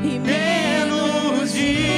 e menos de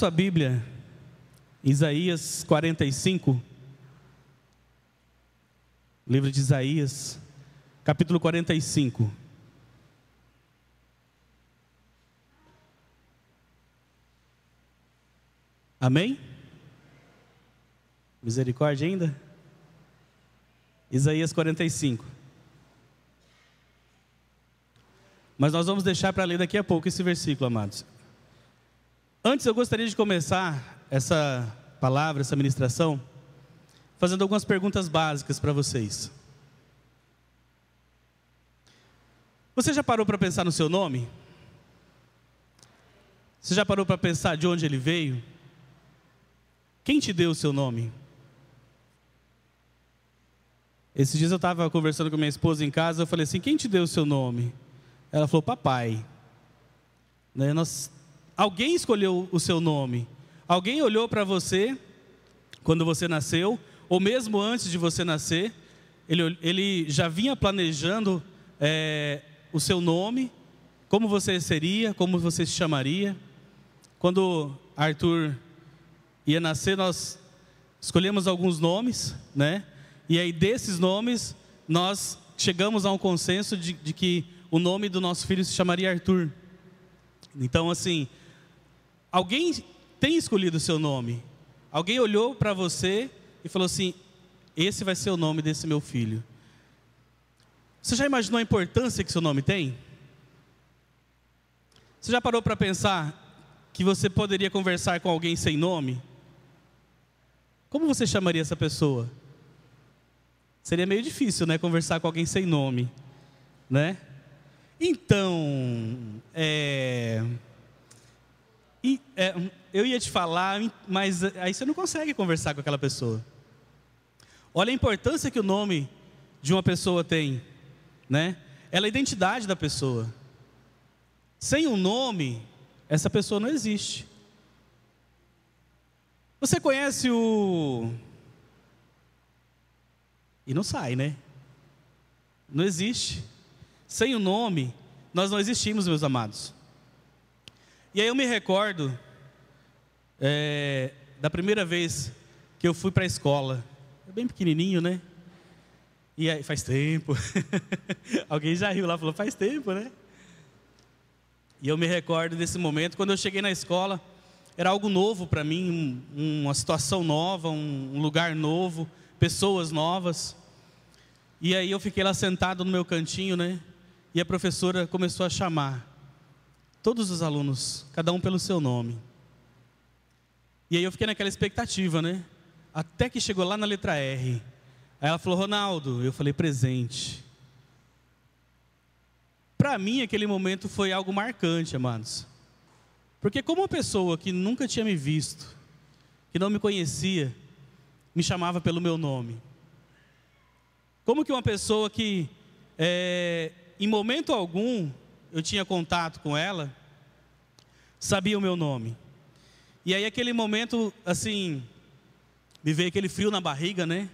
sua Bíblia, Isaías 45, livro de Isaías, capítulo 45. Amém? Misericórdia ainda? Isaías 45. Mas nós vamos deixar para ler daqui a pouco esse versículo, amados. Antes eu gostaria de começar essa palavra, essa ministração, fazendo algumas perguntas básicas para vocês. Você já parou para pensar no seu nome? Você já parou para pensar de onde ele veio? Quem te deu o seu nome? Esses dias eu estava conversando com minha esposa em casa, eu falei assim, quem te deu o seu nome? Ela falou, papai. Alguém escolheu o seu nome. Alguém olhou para você, quando você nasceu, ou mesmo antes de você nascer, ele já vinha planejando o seu nome, como você seria, como você se chamaria. Quando Arthur ia nascer, nós escolhemos alguns nomes, né? E aí desses nomes, nós chegamos a um consenso de que o nome do nosso filho se chamaria Arthur. Então, assim, alguém tem escolhido o seu nome. Alguém olhou para você e falou assim: esse vai ser o nome desse meu filho. Você já imaginou a importância que seu nome tem? Você já parou para pensar que você poderia conversar com alguém sem nome? Como você chamaria essa pessoa? Seria meio difícil, né? Conversar com alguém sem nome, né? Então, eu ia te falar, mas aí você não consegue conversar com aquela pessoa. Olha a importância que o nome de uma pessoa tem, né? Ela é a identidade da pessoa. Sem um nome, essa pessoa não existe. Você conhece o... E não sai, né? Não existe. Sem o nome, nós não existimos, meus amados. E aí eu me recordo da primeira vez que eu fui para a escola. Bem pequenininho, né? E aí, faz tempo. Alguém já riu lá, falou, faz tempo, né? E eu me recordo desse momento, quando eu cheguei na escola, era algo novo para mim, uma situação nova, um lugar novo, pessoas novas. E aí eu fiquei lá sentado no meu cantinho, né? E a professora começou a chamar todos os alunos, cada um pelo seu nome. E aí eu fiquei naquela expectativa, né? Até que chegou lá na letra R. Aí ela falou, Ronaldo. Eu falei, presente. Para mim, aquele momento foi algo marcante, amados. Porque como uma pessoa que nunca tinha me visto, que não me conhecia, me chamava pelo meu nome. Como que uma pessoa que, em momento algum, eu tinha contato com ela, sabia o meu nome. E aí aquele momento, assim, me veio aquele frio na barriga, né?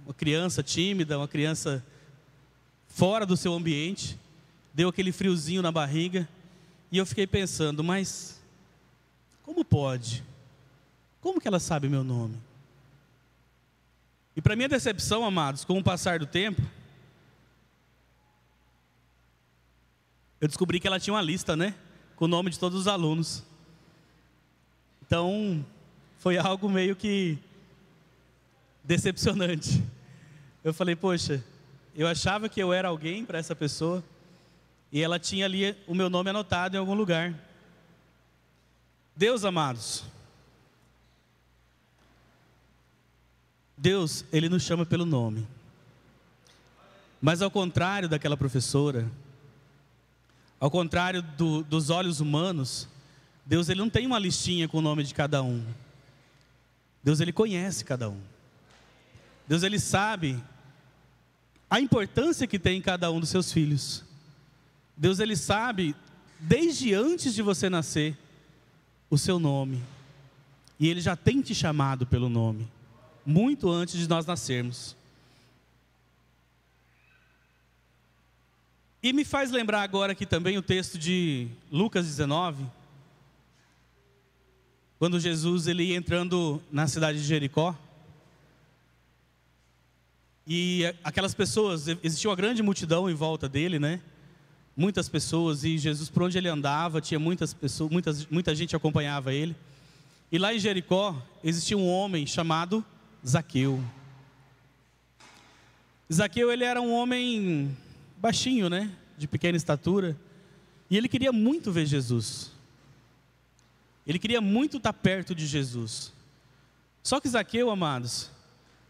Uma criança tímida, uma criança fora do seu ambiente, deu aquele friozinho na barriga, e eu fiquei pensando, mas como pode? Como que ela sabe meu nome? E para minha decepção, amados, com o passar do tempo, eu descobri que ela tinha uma lista, né? Com o nome de todos os alunos. Então, foi algo meio que decepcionante. Eu falei, poxa, eu achava que eu era alguém para essa pessoa, e ela tinha ali o meu nome anotado em algum lugar. Deus, amados, Deus, Ele nos chama pelo nome. Mas ao contrário daquela professora, ao contrário dos olhos humanos, Deus, Ele não tem uma listinha com o nome de cada um. Deus, Ele conhece cada um. Deus, Ele sabe a importância que tem em cada um dos seus filhos. Deus, Ele sabe, desde antes de você nascer, o seu nome. E Ele já tem te chamado pelo nome, muito antes de nós nascermos. E me faz lembrar agora aqui também o texto de Lucas 19, quando Jesus ele ia entrando na cidade de Jericó. E aquelas pessoas, existia uma grande multidão em volta dele, né? Muitas pessoas, e Jesus, por onde ele andava, tinha muitas pessoas, muita gente acompanhava ele. E lá em Jericó, existia um homem chamado Zaqueu. Zaqueu, ele era um homem baixinho, né? De pequena estatura. E ele queria muito ver Jesus. Ele queria muito estar perto de Jesus. Só que Zaqueu, amados,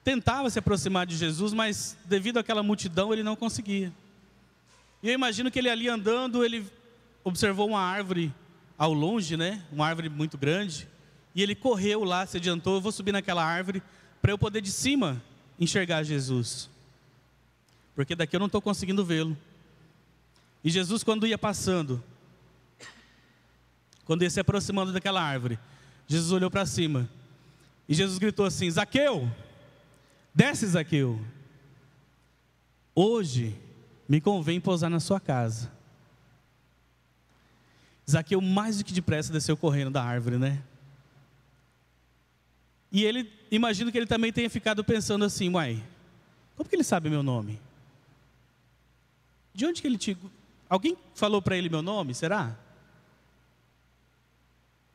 tentava se aproximar de Jesus, mas devido àquela multidão, ele não conseguia. E eu imagino que ele ali andando, ele observou uma árvore ao longe, né? Uma árvore muito grande. E ele correu lá, se adiantou, eu vou subir naquela árvore para eu poder de cima enxergar Jesus. Porque daqui eu não estou conseguindo vê-lo. E Jesus, quando ia passando, quando ia se aproximando daquela árvore, Jesus olhou para cima. E Jesus gritou assim, Zaqueu, desce Zaqueu. Hoje me convém pousar na sua casa. Zaqueu mais do que depressa desceu correndo da árvore, né? E ele, imagino que ele também tenha ficado pensando assim, uai, como que ele sabe meu nome? De onde que ele te... Alguém falou para ele meu nome, será?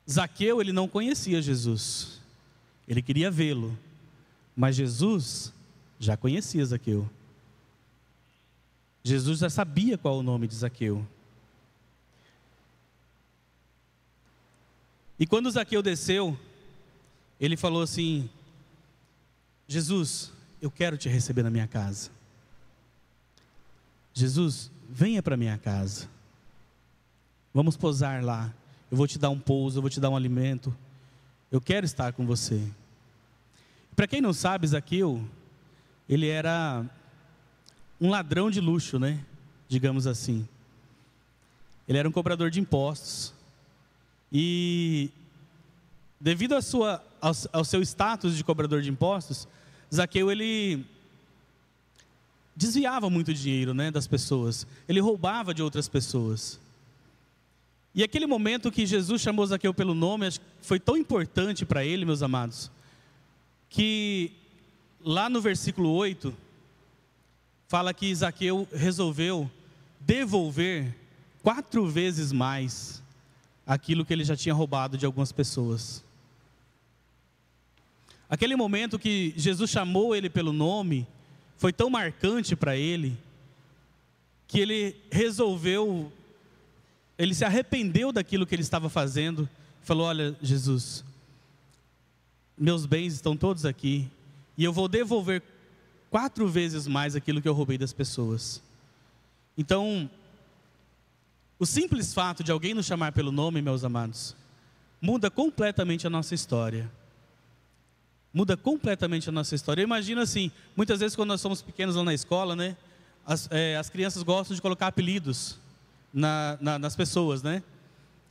Zaqueu, ele não conhecia Jesus. Ele queria vê-lo. Mas Jesus já conhecia Zaqueu. Jesus já sabia qual o nome de Zaqueu. E quando Zaqueu desceu, ele falou assim: Jesus, eu quero te receber na minha casa. Jesus, venha para minha casa. Vamos pousar lá. Eu vou te dar um pouso, eu vou te dar um alimento. Eu quero estar com você. Para quem não sabe, Zaqueu, ele era um ladrão de luxo, né? Digamos assim. Ele era um cobrador de impostos. E devido ao seu status de cobrador de impostos, Zaqueu, ele desviava muito dinheiro, né, das pessoas. Ele roubava de outras pessoas. E aquele momento que Jesus chamou Zaqueu pelo nome, foi tão importante para ele, meus amados, que lá no versículo 8, fala que Zaqueu resolveu devolver 4 vezes mais aquilo que ele já tinha roubado de algumas pessoas. Aquele momento que Jesus chamou ele pelo nome, foi tão marcante para ele, que ele resolveu, ele se arrependeu daquilo que ele estava fazendo, falou: olha, Jesus, meus bens estão todos aqui, e eu vou devolver 4 vezes mais aquilo que eu roubei das pessoas. Então, o simples fato de alguém nos chamar pelo nome, meus amados, muda completamente a nossa história. Muda completamente a nossa história. Eu imagino assim, muitas vezes quando nós somos pequenos lá na escola, né, as crianças gostam de colocar apelidos nas pessoas, né?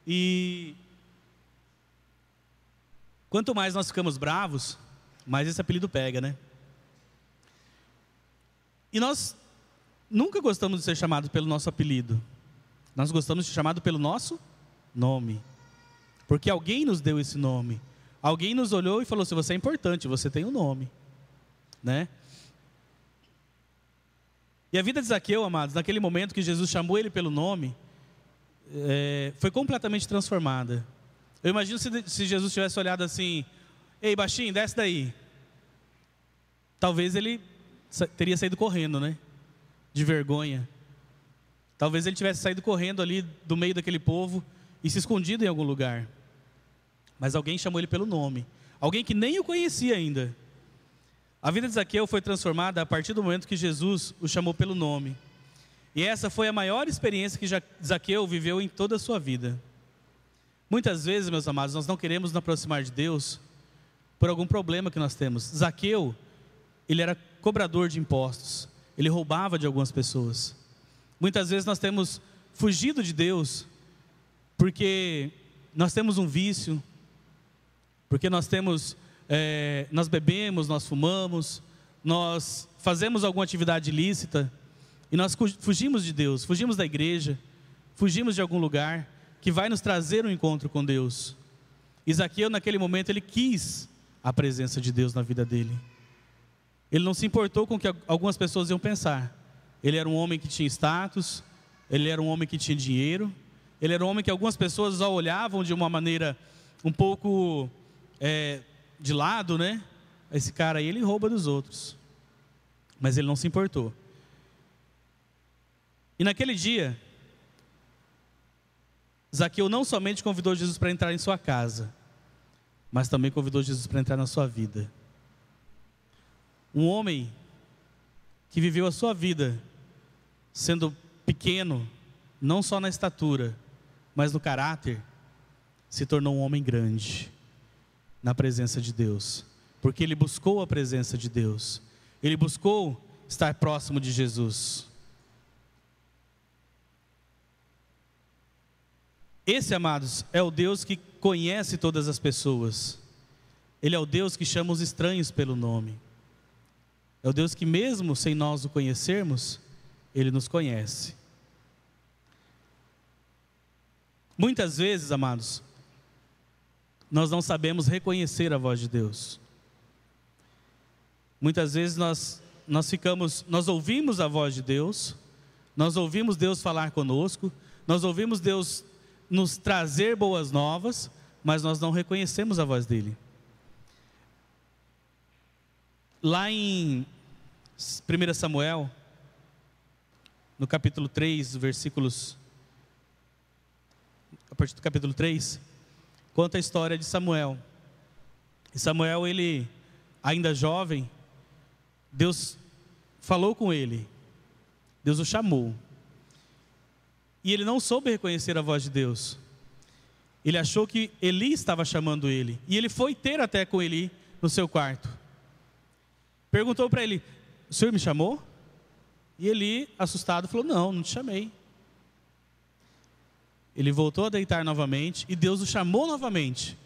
E quanto mais nós ficamos bravos, mais esse apelido pega, né? E nós nunca gostamos de ser chamados pelo nosso apelido. Nós gostamos de ser chamados pelo nosso nome. Porque alguém nos deu esse nome. Alguém nos olhou e falou assim: você é importante, você tem um nome, né? E a vida de Zaqueu, amados, naquele momento que Jesus chamou ele pelo nome, foi completamente transformada. Eu imagino se Jesus tivesse olhado assim: ei, baixinho, desce daí. Talvez ele teria saído correndo, né? De vergonha. Talvez ele tivesse saído correndo ali do meio daquele povo e se escondido em algum lugar. Mas alguém chamou ele pelo nome. Alguém que nem o conhecia ainda. A vida de Zaqueu foi transformada a partir do momento que Jesus o chamou pelo nome. E essa foi a maior experiência que Zaqueu viveu em toda a sua vida. Muitas vezes, meus amados, nós não queremos nos aproximar de Deus por algum problema que nós temos. Zaqueu, ele era cobrador de impostos. Ele roubava de algumas pessoas. Muitas vezes nós temos fugido de Deus porque nós temos um vício, porque nós bebemos, nós fumamos, nós fazemos alguma atividade ilícita e nós fugimos de Deus, fugimos da igreja, fugimos de algum lugar que vai nos trazer um encontro com Deus. E Zaqueu, naquele momento, ele quis a presença de Deus na vida dele. Ele não se importou com o que algumas pessoas iam pensar. Ele era um homem que tinha status, ele era um homem que tinha dinheiro, ele era um homem que algumas pessoas já olhavam de uma maneira um pouco de lado, né? Esse cara aí, ele rouba dos outros. Mas ele não se importou. E naquele dia, Zaqueu não somente convidou Jesus para entrar em sua casa, mas também convidou Jesus para entrar na sua vida. Um homem que viveu a sua vida sendo pequeno, não só na estatura, mas no caráter, se tornou um homem grande na presença de Deus, porque ele buscou a presença de Deus, ele buscou estar próximo de Jesus. Esse, amados, é o Deus que conhece todas as pessoas. Ele é o Deus que chama os estranhos pelo nome. É o Deus que, mesmo sem nós o conhecermos, Ele nos conhece. Muitas vezes, amados, nós não sabemos reconhecer a voz de Deus. Muitas vezes nós ouvimos a voz de Deus, nós ouvimos Deus falar conosco, nós ouvimos Deus nos trazer boas novas, mas nós não reconhecemos a voz dele. Lá em 1 Samuel, no capítulo 3, versículos, a partir do capítulo 3, conta a história de Samuel. E Samuel, ele, ainda jovem, Deus falou com ele, Deus o chamou. E ele não soube reconhecer a voz de Deus. Ele achou que Eli estava chamando ele. E ele foi ter até com Eli no seu quarto. Perguntou para ele: o senhor me chamou? E Eli, assustado, falou: não te chamei. Ele voltou a deitar novamente e Deus o chamou novamente.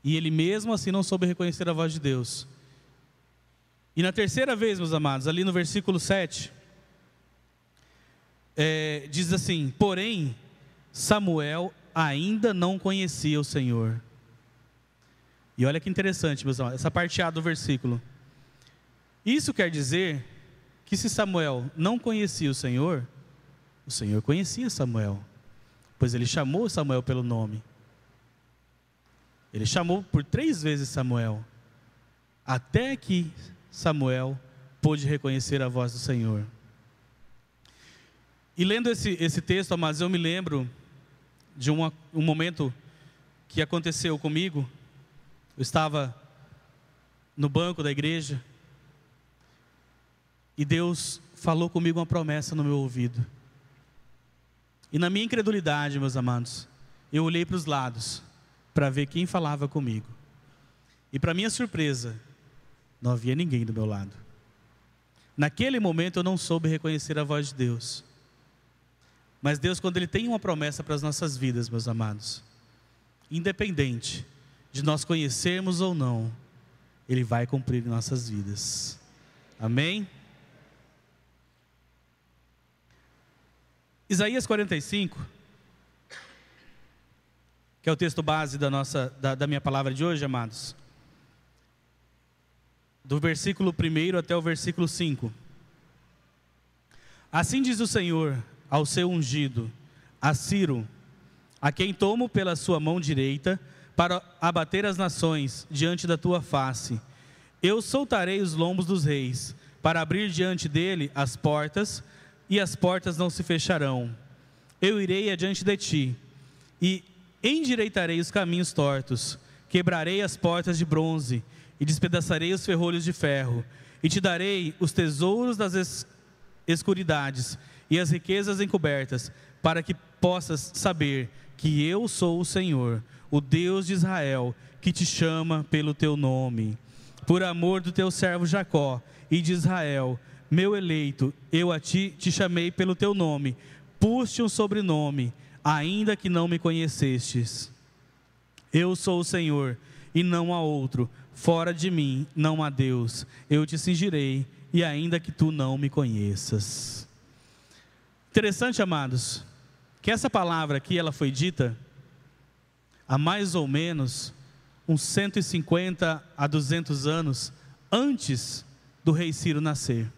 E ele mesmo assim não soube reconhecer a voz de Deus. E na terceira vez, meus amados, ali no versículo 7, diz assim: porém, Samuel ainda não conhecia o Senhor. E olha que interessante, meus amados, essa parte A do versículo. Isso quer dizer que se Samuel não conhecia o Senhor conhecia Samuel, pois ele chamou Samuel pelo nome. Ele chamou por 3 vezes Samuel, até que Samuel pôde reconhecer a voz do Senhor. E lendo esse texto, amados, eu me lembro de um momento que aconteceu comigo. Eu estava no banco da igreja e Deus falou comigo uma promessa no meu ouvido. E na minha incredulidade, meus amados, eu olhei para os lados para ver quem falava comigo. E para minha surpresa, não havia ninguém do meu lado. Naquele momento eu não soube reconhecer a voz de Deus. Mas Deus, quando Ele tem uma promessa para as nossas vidas, meus amados, independente de nós conhecermos ou não, Ele vai cumprir em nossas vidas. Amém? Isaías 45, que é o texto base da minha palavra de hoje, amados. Do versículo 1 até o versículo 5. Assim diz o Senhor ao seu ungido, a Ciro, a quem tomo pela sua mão direita, para abater as nações diante da tua face. Eu soltarei os lombos dos reis, para abrir diante dele as portas, e as portas não se fecharão. Eu irei adiante de ti, e endireitarei os caminhos tortos, quebrarei as portas de bronze, e despedaçarei os ferrolhos de ferro, e te darei os tesouros das escuridades, e as riquezas encobertas, para que possas saber que eu sou o Senhor, o Deus de Israel, que te chama pelo teu nome. Por amor do teu servo Jacó e de Israel, meu eleito, eu a ti te chamei pelo teu nome, pus-te um sobrenome, ainda que não me conhecestes. Eu sou o Senhor, e não há outro, fora de mim não há Deus. Eu te cingirei, e ainda que tu não me conheças. Interessante, amados, que essa palavra aqui, ela foi dita há mais ou menos uns 150 a 200 anos antes do rei Ciro nascer.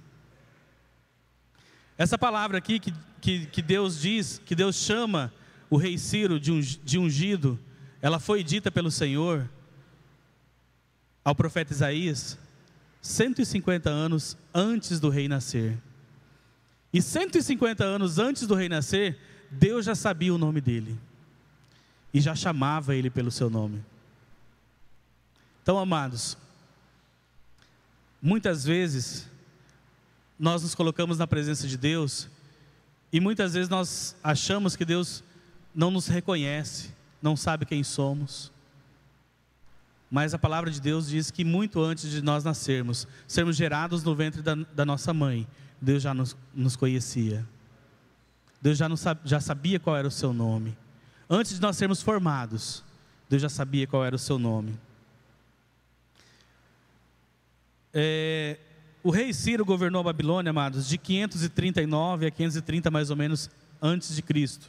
Essa palavra aqui que Deus diz, que Deus chama o rei Ciro de ungido, ela foi dita pelo Senhor ao profeta Isaías 150 anos antes do rei nascer. E 150 anos antes do rei nascer, Deus já sabia o nome dele e já chamava ele pelo seu nome. Então, amados, muitas vezes nós nos colocamos na presença de Deus e muitas vezes nós achamos que Deus não nos reconhece, não sabe quem somos. Mas a palavra de Deus diz que muito antes de nós nascermos, sermos gerados no ventre da nossa mãe, Deus já nos conhecia. Deus já sabia qual era o seu nome. Antes de nós sermos formados, Deus já sabia qual era o seu nome. O rei Ciro governou a Babilônia, amados, de 539 a 530 mais ou menos antes de Cristo.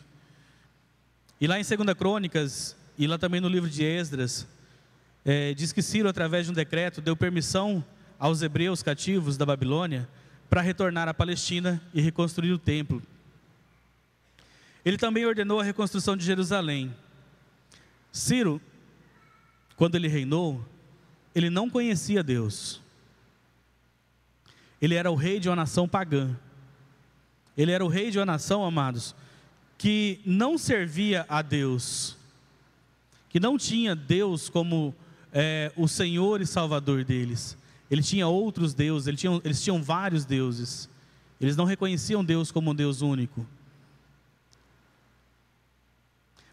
E lá em 2 Crônicas, e lá também no livro de Esdras, diz que Ciro, através de um decreto, deu permissão aos hebreus cativos da Babilônia para retornar à Palestina e reconstruir o templo. Ele também ordenou a reconstrução de Jerusalém. Ciro, quando ele reinou, ele não conhecia Deus. Ele era o rei de uma nação pagã. Ele era o rei de uma nação, amados, que não servia a Deus, que não tinha Deus como o Senhor e Salvador deles. Ele tinha outros deuses, eles tinham vários deuses. Eles não reconheciam Deus como um Deus único.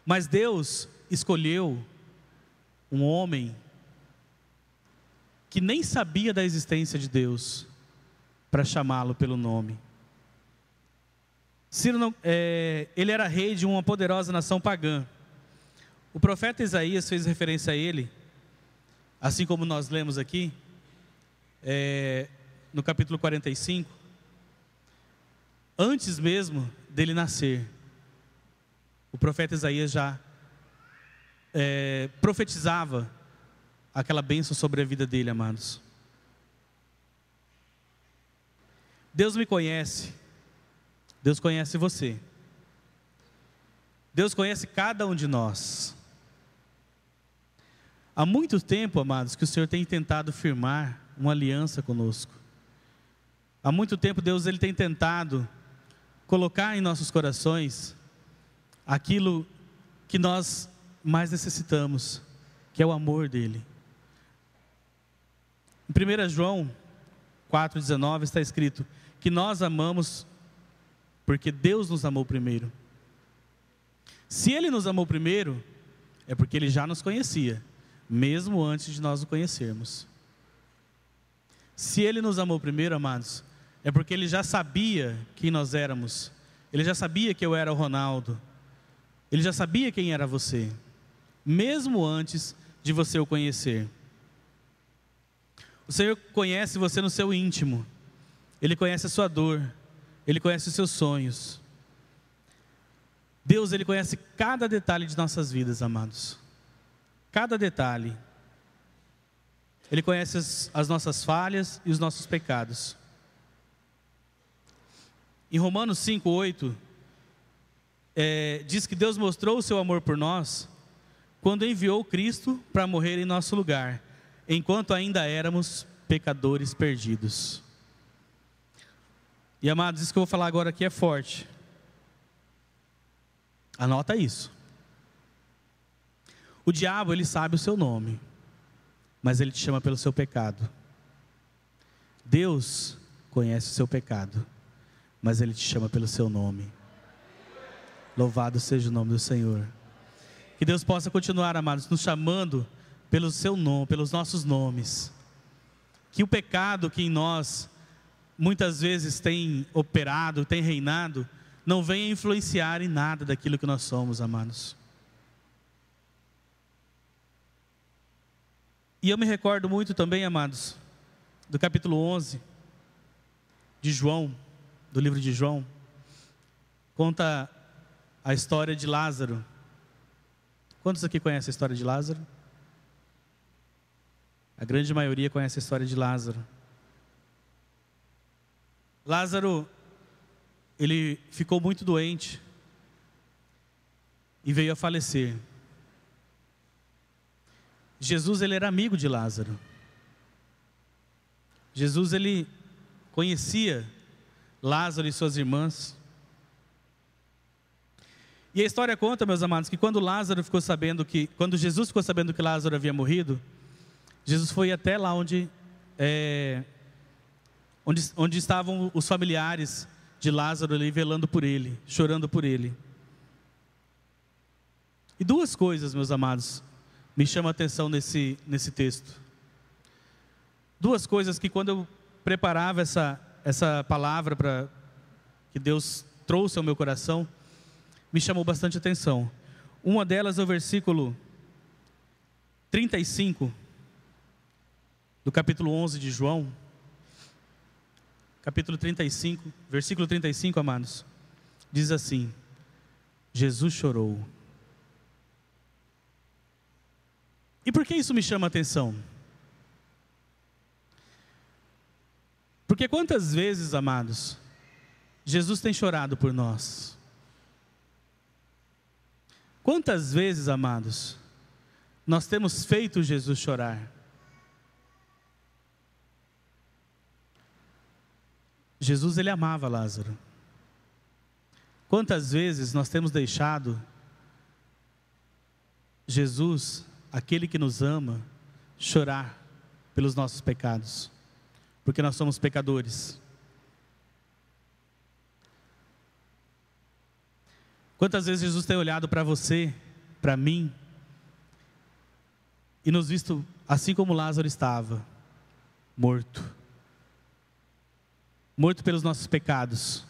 Mas Deus escolheu um homem que nem sabia da existência de Deus para chamá-lo pelo nome. Ciro ele era rei de uma poderosa nação pagã. O profeta Isaías fez referência a ele, assim como nós lemos aqui, no capítulo 45, antes mesmo dele nascer. O profeta Isaías já profetizava aquela bênção sobre a vida dele, amados. Deus me conhece, Deus conhece você, Deus conhece cada um de nós. Há muito tempo, amados, que o Senhor tem tentado firmar uma aliança conosco. Há muito tempo Deus ele tem tentado colocar em nossos corações aquilo que nós mais necessitamos, que é o amor dele. Em 1 João 4,19 está escrito que nós amamos porque Deus nos amou primeiro. Se Ele nos amou primeiro, é porque Ele já nos conhecia, mesmo antes de nós o conhecermos. Se Ele nos amou primeiro, amados, é porque Ele já sabia quem nós éramos. Ele já sabia que eu era o Ronaldo. Ele já sabia quem era você, mesmo antes de você o conhecer. O Senhor conhece você no seu íntimo. Ele conhece a sua dor. Ele conhece os seus sonhos. Deus, Ele conhece cada detalhe de nossas vidas, amados. Cada detalhe. Ele conhece as nossas falhas e os nossos pecados. Em Romanos 5:8, diz que Deus mostrou o seu amor por nós quando enviou Cristo para morrer em nosso lugar, enquanto ainda éramos pecadores perdidos. E amados, isso que eu vou falar agora aqui é forte. Anota isso. O diabo, ele sabe o seu nome, mas ele te chama pelo seu pecado. Deus conhece o seu pecado, mas Ele te chama pelo seu nome. Louvado seja o nome do Senhor. Que Deus possa continuar, amados, nos chamando pelo seu nome, pelos nossos nomes. Que o pecado que em nós muitas vezes tem operado, tem reinado, não venha influenciar em nada daquilo que nós somos, amados. E eu me recordo muito também, amados, do capítulo 11 de João, do livro de João. Conta a história de Lázaro. Quantos aqui conhecem a história de Lázaro? A grande maioria conhece a história de Lázaro. Lázaro, ele ficou muito doente e veio a falecer. Jesus, ele era amigo de Lázaro. Jesus, ele conhecia Lázaro e suas irmãs. E a história conta, meus amados, que quando Jesus ficou sabendo que Lázaro havia morrido, Jesus foi até lá onde estavam os familiares de Lázaro ali, velando por ele, chorando por ele. E duas coisas, meus amados, me chamam a atenção nesse texto. Duas coisas que quando eu preparava essa palavra que Deus trouxe ao meu coração, me chamou bastante atenção. Uma delas é o versículo 35, do capítulo 11 de João. Capítulo 35, versículo 35, amados, diz assim: Jesus chorou. E por que isso me chama a atenção? Porque quantas vezes, amados, Jesus tem chorado por nós? Quantas vezes, amados, nós temos feito Jesus chorar? Jesus, ele amava Lázaro. Quantas vezes nós temos deixado Jesus, aquele que nos ama, chorar pelos nossos pecados? Porque nós somos pecadores. Quantas vezes Jesus tem olhado para você, para mim, e nos visto assim como Lázaro estava, morto. Morto pelos nossos pecados.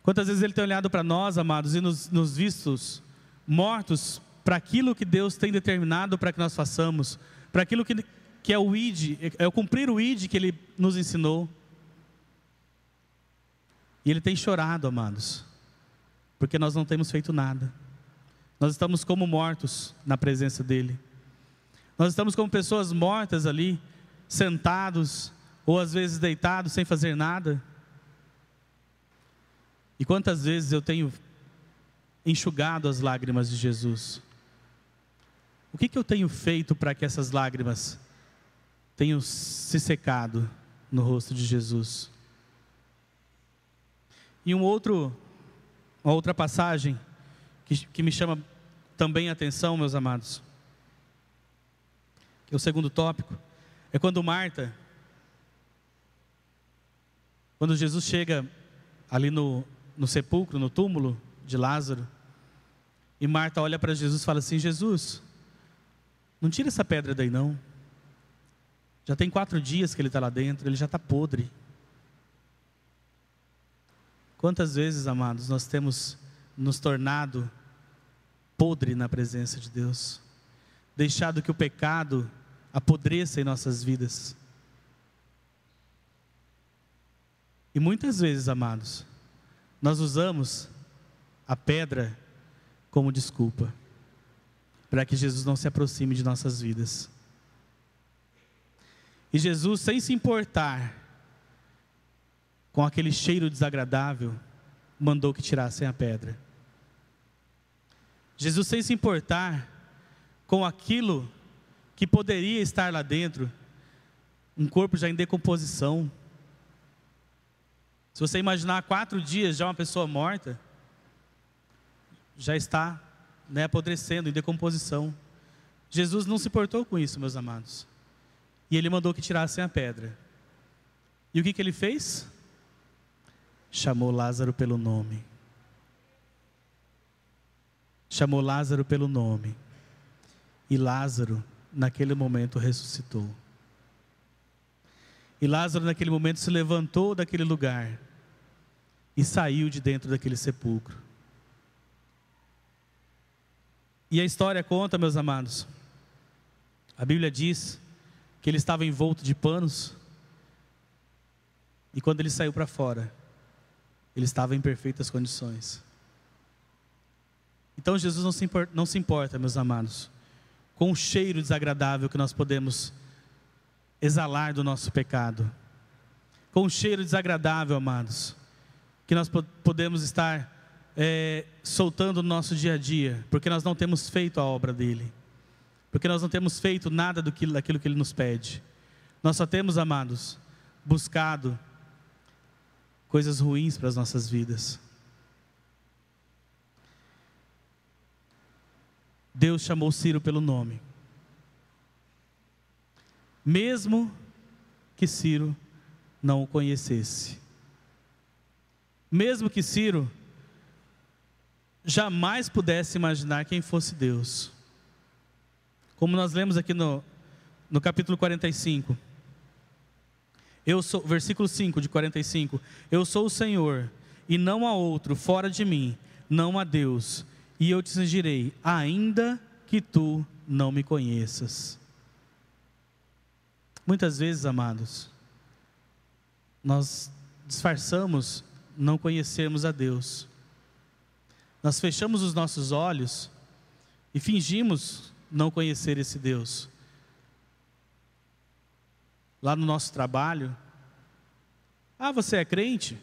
Quantas vezes Ele tem olhado para nós, amados, e nos vistos mortos para aquilo que Deus tem determinado para que nós façamos, para aquilo que é o ID, é o cumprir o ID que Ele nos ensinou. E Ele tem chorado, amados, porque nós não temos feito nada. Nós estamos como mortos na presença dEle. Nós estamos como pessoas mortas ali, sentados, ou às vezes deitados, sem fazer nada. E quantas vezes eu tenho enxugado as lágrimas de Jesus? O que eu tenho feito para que essas lágrimas tenham se secado no rosto de Jesus? E uma outra passagem que me chama também a atenção, meus amados, que é o segundo tópico, é quando Jesus chega ali no sepulcro, no túmulo de Lázaro, e Marta olha para Jesus e fala assim: Jesus, não tira essa pedra daí não, já tem 4 dias que ele está lá dentro, ele já está podre. Quantas vezes, amados, nós temos nos tornado podre na presença de Deus, deixado que o pecado apodreça em nossas vidas. E muitas vezes, amados, nós usamos a pedra como desculpa para que Jesus não se aproxime de nossas vidas. E Jesus, sem se importar com aquele cheiro desagradável, mandou que tirassem a pedra. Jesus, sem se importar com aquilo que poderia estar lá dentro, um corpo já em decomposição. Se você imaginar 4 dias já uma pessoa morta, já está apodrecendo, em decomposição. Jesus não se importou com isso, meus amados. E Ele mandou que tirassem a pedra. E o que Ele fez? Chamou Lázaro pelo nome. Chamou Lázaro pelo nome. E Lázaro, naquele momento, ressuscitou. E Lázaro, naquele momento, se levantou daquele lugar e saiu de dentro daquele sepulcro. E a história conta, meus amados, a Bíblia diz que ele estava envolto de panos, e quando ele saiu para fora, ele estava em perfeitas condições. Então Jesus não se importa, meus amados, com o cheiro desagradável que nós podemos exalar do nosso pecado, com o cheiro desagradável, amados, que nós podemos estar soltando no nosso dia a dia, porque nós não temos feito a obra dele, porque nós não temos feito nada daquilo que ele nos pede. Nós só temos, amados, buscado coisas ruins para as nossas vidas. Deus chamou Ciro pelo nome, mesmo que Ciro não o conhecesse, mesmo que Ciro jamais pudesse imaginar quem fosse Deus. Como nós lemos aqui no capítulo 45, versículo 5 de 45, eu sou o Senhor, e não há outro fora de mim, não há Deus, e eu te cingirei, ainda que tu não me conheças. Muitas vezes, amados, nós disfarçamos não conhecermos a Deus. Nós fechamos os nossos olhos e fingimos não conhecer esse Deus. Lá no nosso trabalho, você é crente?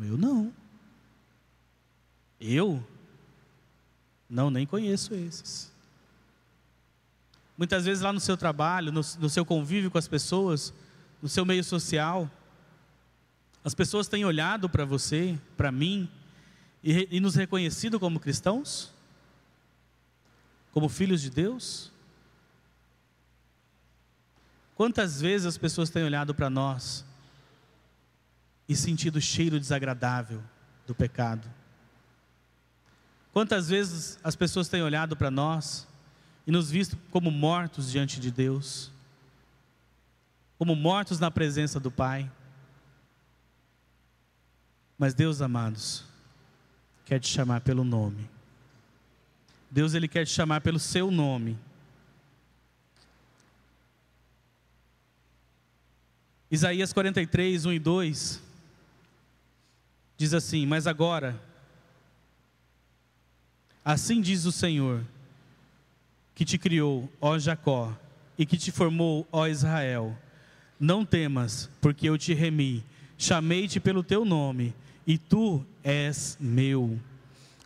Eu não. Eu? Não, nem conheço esses. Muitas vezes lá no seu trabalho, no seu convívio com as pessoas, no seu meio social, as pessoas têm olhado para você, para mim, e nos reconhecido como cristãos? Como filhos de Deus? Quantas vezes as pessoas têm olhado para nós e sentido o cheiro desagradável do pecado? Quantas vezes as pessoas têm olhado para nós e nos visto como mortos diante de Deus, como mortos na presença do Pai? Mas Deus, amados, quer te chamar pelo nome. Deus, Ele quer te chamar pelo seu nome. Isaías 43, 1 e 2 diz assim: mas agora, assim diz o Senhor, que te criou, ó Jacó, e que te formou, ó Israel: não temas, porque eu te remi, chamei-te pelo teu nome, e tu és meu.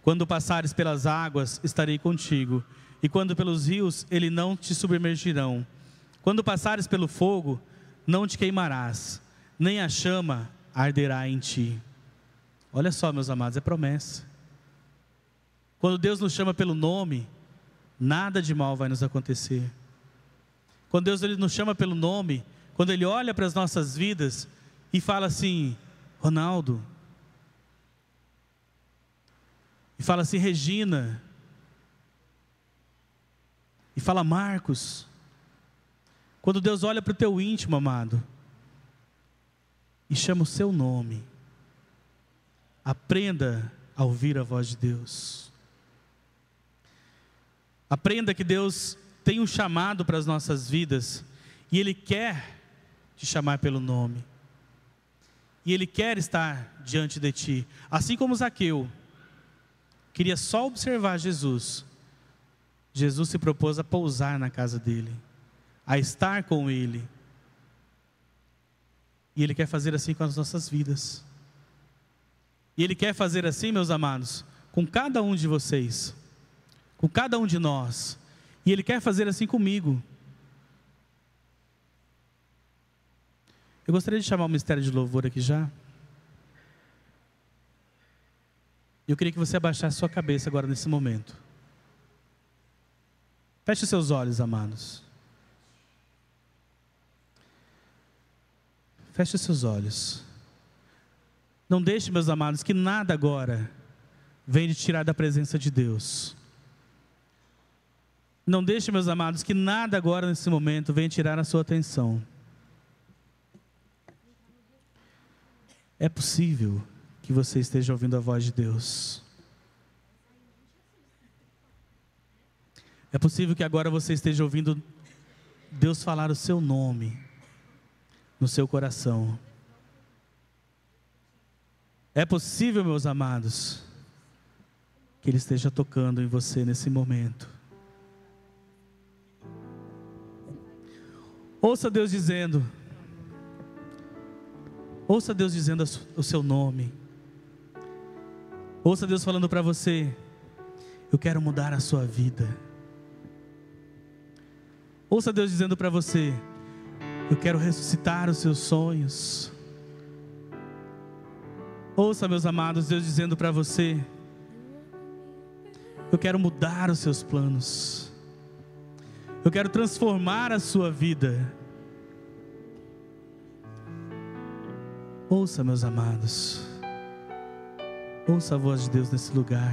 Quando passares pelas águas, estarei contigo, e quando pelos rios, eles não te submergirão. Quando passares pelo fogo, não te queimarás, nem a chama arderá em ti. Olha só, meus amados, é promessa. Quando Deus nos chama pelo nome, nada de mal vai nos acontecer. Quando Deus, Ele nos chama pelo nome, quando Ele olha para as nossas vidas e fala assim: Ronaldo, e fala assim: Regina, e fala: Marcos. Quando Deus olha para o teu íntimo, amado, e chama o seu nome, aprenda a ouvir a voz de Deus. Aprenda que Deus tem um chamado para as nossas vidas, e Ele quer te chamar pelo nome, e Ele quer estar diante de ti. Assim como Zaqueu queria só observar Jesus, Jesus se propôs a pousar na casa dele, a estar com Ele. E Ele quer fazer assim com as nossas vidas. E Ele quer fazer assim, meus amados, com cada um de vocês, com cada um de nós. E Ele quer fazer assim comigo. Eu gostaria de chamar o ministério de louvor aqui já. Eu queria que você abaixasse sua cabeça agora nesse momento. Feche os seus olhos, amados. Feche os seus olhos. Não deixe, meus amados, que nada agora venha te tirar da presença de Deus. Não deixe, meus amados, que nada agora nesse momento venha tirar a sua atenção. É possível que você esteja ouvindo a voz de Deus. É possível que agora você esteja ouvindo Deus falar o seu nome no seu coração. É possível, meus amados, que Ele esteja tocando em você nesse momento. Ouça Deus dizendo o seu nome. Ouça Deus falando para você: eu quero mudar a sua vida. Ouça Deus dizendo para você: eu quero ressuscitar os seus sonhos. Ouça, meus amados, Deus dizendo para você: eu quero mudar os seus planos. Eu quero transformar a sua vida. Ouça, meus amados. Ouça a voz de Deus nesse lugar.